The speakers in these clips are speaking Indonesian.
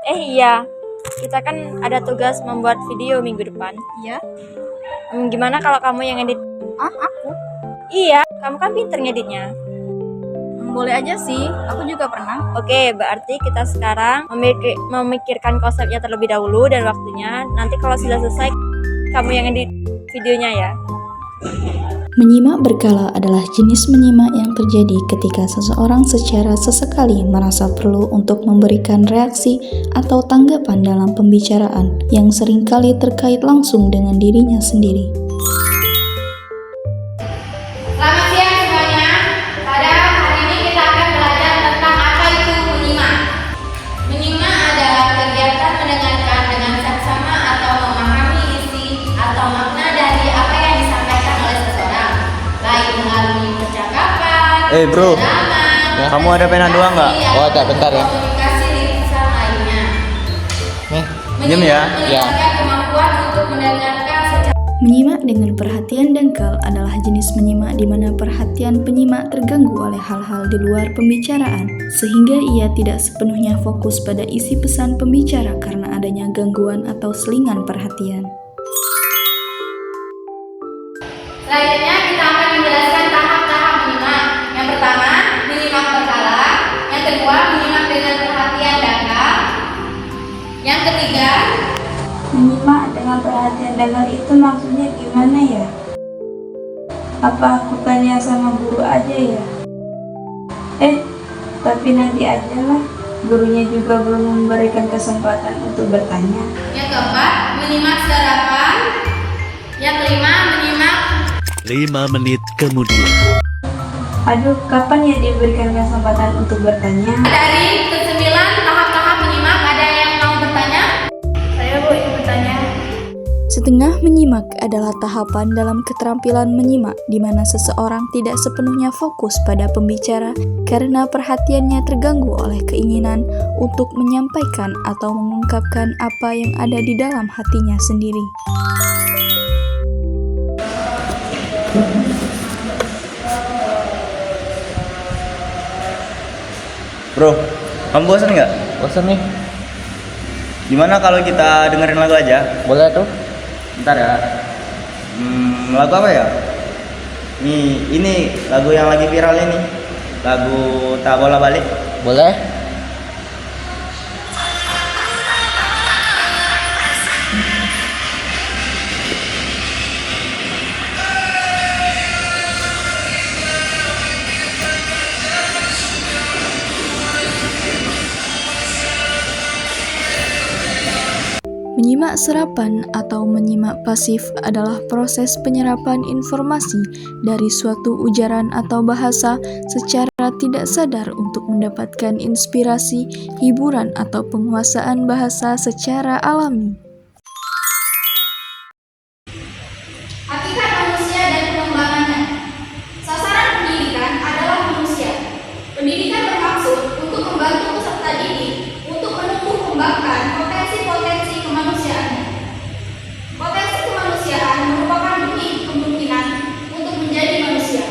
Iya, kita kan ada tugas membuat video minggu depan. Iya. Gimana kalau kamu yang edit? Aku? Iya, kamu kan pinter ngeditnya. Boleh aja sih, aku juga pernah. Oke, berarti kita sekarang memikirkan konsepnya terlebih dahulu dan waktunya. Nanti kalau sudah selesai, kamu yang edit videonya ya. Menyimak berkala adalah jenis menyimak yang terjadi ketika seseorang secara sesekali merasa perlu untuk memberikan reaksi atau tanggapan dalam pembicaraan yang seringkali terkait langsung dengan dirinya sendiri. Selamat siang semuanya. Pada hari ini kita akan belajar tentang apa itu menyimak. Menyimak adalah kegiatan mendengarkan dengan saksama atau memahami isi atau makna dari apa yang disampaikan oleh seseorang, baik melalui percakapan, Bro, ceramah, kamu ada pena dua nggak? presentasi, Oh, ada, bentar ya. komunikasi lisan lainnya. Nih, diam ya. Menyiapkan kemampuan untuk mendengarkan secara Menyimak dengan perhatian dangkal adalah jenis menyimak di mana perhatian penyimak terganggu oleh hal-hal di luar pembicaraan, sehingga ia tidak sepenuhnya fokus pada isi pesan pembicara karena adanya gangguan atau selingan perhatian. Selanjutnya kita akan menjelaskan tahap-tahap menyimak. Yang pertama, menyimak berkala. Yang kedua, menyimak dengan perhatian dangkal. Yang ketiga, Menyimak dengan perhatian dangkal itu maksudnya gimana ya? Apa aku tanya sama guru aja ya? Tapi nanti aja lah. Gurunya juga belum memberikan kesempatan untuk bertanya. yang keempat, menyimak sarapan. Yang kelima, menyimak 5 menit kemudian. Aduh, kapan ya diberikan kesempatan untuk bertanya? dari kesembilan tahap-tahap menyimak. Ada yang mau bertanya? Saya Bu ingin bertanya. Setengah menyimak adalah tahapan dalam keterampilan menyimak di mana seseorang tidak sepenuhnya fokus pada pembicara karena perhatiannya terganggu oleh keinginan untuk menyampaikan atau mengungkapkan apa yang ada di dalam hatinya sendiri. Bro, kamu bosan nggak? Bosan nih. Gimana kalau kita dengerin lagu aja? Boleh tuh? Bentar ya. Lagu apa ya? Ini lagu yang lagi viral ini. Lagu Tak Bola Balik. Boleh? Menyimak serapan atau menyimak pasif adalah proses penyerapan informasi dari suatu ujaran atau bahasa secara tidak sadar untuk mendapatkan inspirasi, hiburan, atau penguasaan bahasa secara alami. Hakikat manusia dan pengembangannya. Sasaran pendidikan adalah manusia. Pendidikan bermaksud untuk membantu peserta didik untuk menumbuh kembangkan potensi-potensi kemanusiaannya. Potensi kemanusiaan merupakan benih kemungkinan untuk menjadi manusia.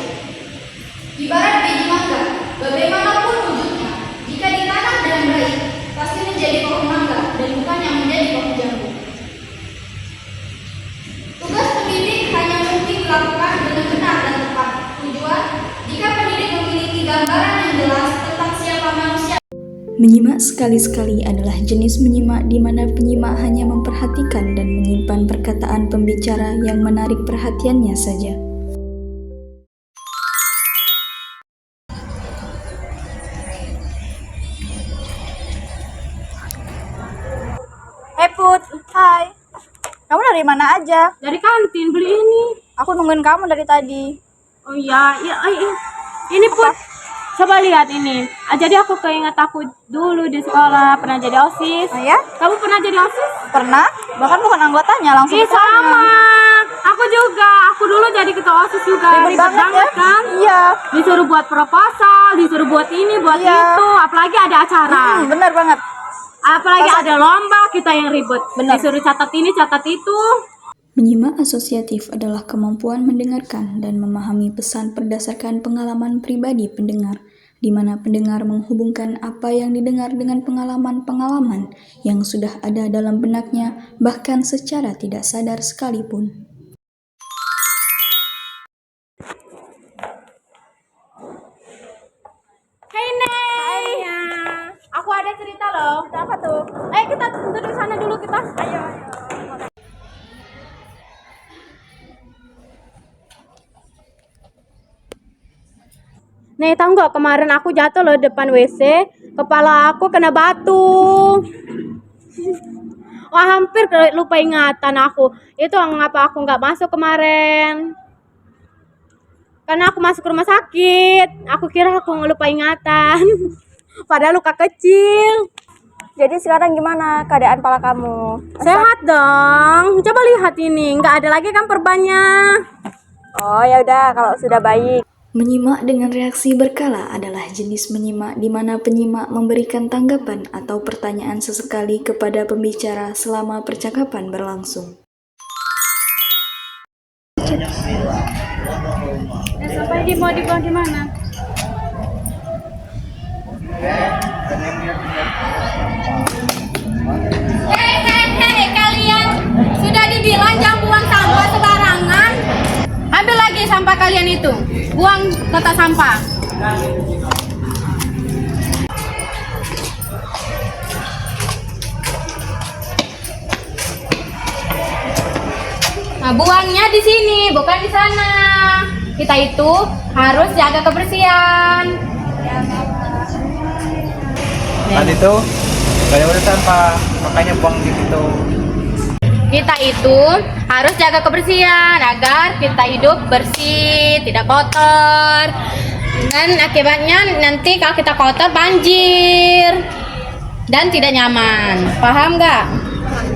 Ibarat biji mangga, bagaimanapun wujudnya, jika ditanam dengan baik, pasti menjadi pohon mangga dan bukan yang menjadi pohon jambu. Tugas pendidik hanya mungkin dilakukan dengan benar dan tepat. Tujuan, jika pendidik memiliki gambaran yang jelas tentang siapa manusia. Menyimak sekali-sekali adalah jenis menyimak di mana penyimak hanya memperhatikan dan menyimpan perkataan pembicara yang menarik perhatiannya saja. Put, hai. Kamu dari mana aja? Dari kantin beli ini. Aku nungguin kamu dari tadi. Oh iya, ini Put. Coba lihat ini. Jadi aku keinget aku dulu di sekolah pernah jadi OSIS. Oh ya? Kamu pernah jadi OSIS? Pernah? Bahkan bukan anggotanya, langsung Ih, sama. Aku juga. Aku dulu jadi ketua OSIS juga. Ribet banget ya? Kan? Iya. Disuruh buat proposal, disuruh buat ini, buat Iya. itu. Apalagi ada acara. Bener banget. Apalagi ada lomba, kita yang ribet. Bener. Disuruh catat ini, catat itu. Menyimak asosiatif adalah kemampuan mendengarkan dan memahami pesan berdasarkan pengalaman pribadi pendengar, di mana pendengar menghubungkan apa yang didengar dengan pengalaman-pengalaman yang sudah ada dalam benaknya, bahkan secara tidak sadar sekalipun. Hai Nay. Aku ada cerita loh. Cerita apa tuh? Kita duduk sana dulu kita. Ayo. Nih, tahu nggak kemarin aku jatuh loh depan WC, kepala aku kena batu. Wah, hampir lupa ingatan aku. Itu ngapa aku nggak masuk kemarin. Karena aku masuk rumah sakit. Aku kira aku lupa ingatan. Padahal luka kecil. Jadi sekarang gimana keadaan pala kamu? Sehat dong. Coba lihat ini, nggak ada lagi kan perbannya. Oh ya udah, kalau sudah baik. Menyimak dengan reaksi berkala adalah jenis menyimak di mana penyimak memberikan tanggapan atau pertanyaan sesekali kepada pembicara selama percakapan berlangsung. Sampai mau dibuang di mana? Hei kalian, sudah dibilang jangan buang sampah sembarangan. Ambil lagi sampah kalian itu, buang ke kotak sampah. Nah, buangnya di sini, bukan di sana. Kita itu harus jaga kebersihan. Tadi itu banyak udah sampah, makanya buang di situ. Kita itu harus jaga kebersihan agar kita hidup bersih, tidak kotor. Dan akibatnya nanti kalau kita kotor banjir dan tidak nyaman. Paham nggak?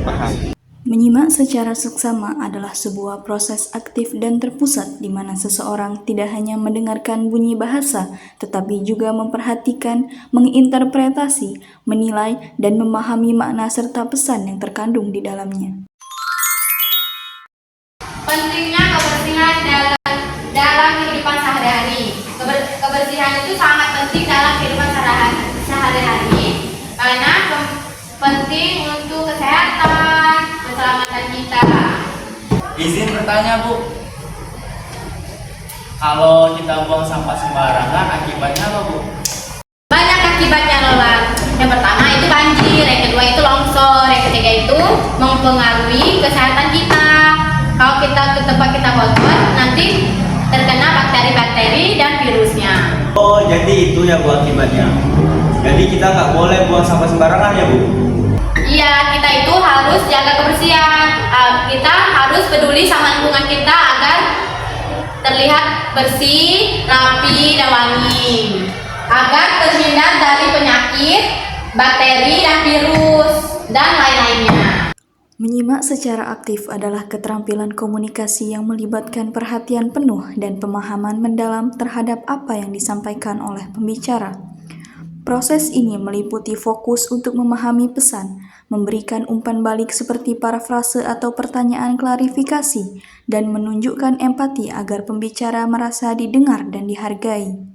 Paham. Menyimak secara seksama adalah sebuah proses aktif dan terpusat di mana seseorang tidak hanya mendengarkan bunyi bahasa, tetapi juga memperhatikan, menginterpretasi, menilai, dan memahami makna serta pesan yang terkandung di dalamnya. Pentingnya kebersihan dalam kehidupan sehari-hari. Kebersihan itu sangat penting dalam kehidupan sehari-hari karena penting untuk kesehatan, keselamatan kita. Izin bertanya, Bu. Kalau kita buang sampah sembarangan, akibatnya apa, Bu? Banyak akibatnya, Roland. Yang pertama itu banjir, yang kedua itu longsor, yang ketiga itu mempengaruhi kesehatan kita. Kalau kita ke tempat kita kotor, nanti terkena bakteri-bakteri dan virusnya. Oh, jadi itu ya Bu akibatnya. Jadi kita nggak boleh buang sampah sembarangan ya Bu? Iya, kita itu harus jaga kebersihan. Kita harus peduli sama lingkungan kita agar terlihat bersih, rapi, dan wangi. Agar terhindar dari penyakit, bakteri, dan virus, dan lain-lainnya. Menyimak secara aktif adalah keterampilan komunikasi yang melibatkan perhatian penuh dan pemahaman mendalam terhadap apa yang disampaikan oleh pembicara. Proses ini meliputi fokus untuk memahami pesan, memberikan umpan balik seperti parafrase atau pertanyaan klarifikasi, dan menunjukkan empati agar pembicara merasa didengar dan dihargai.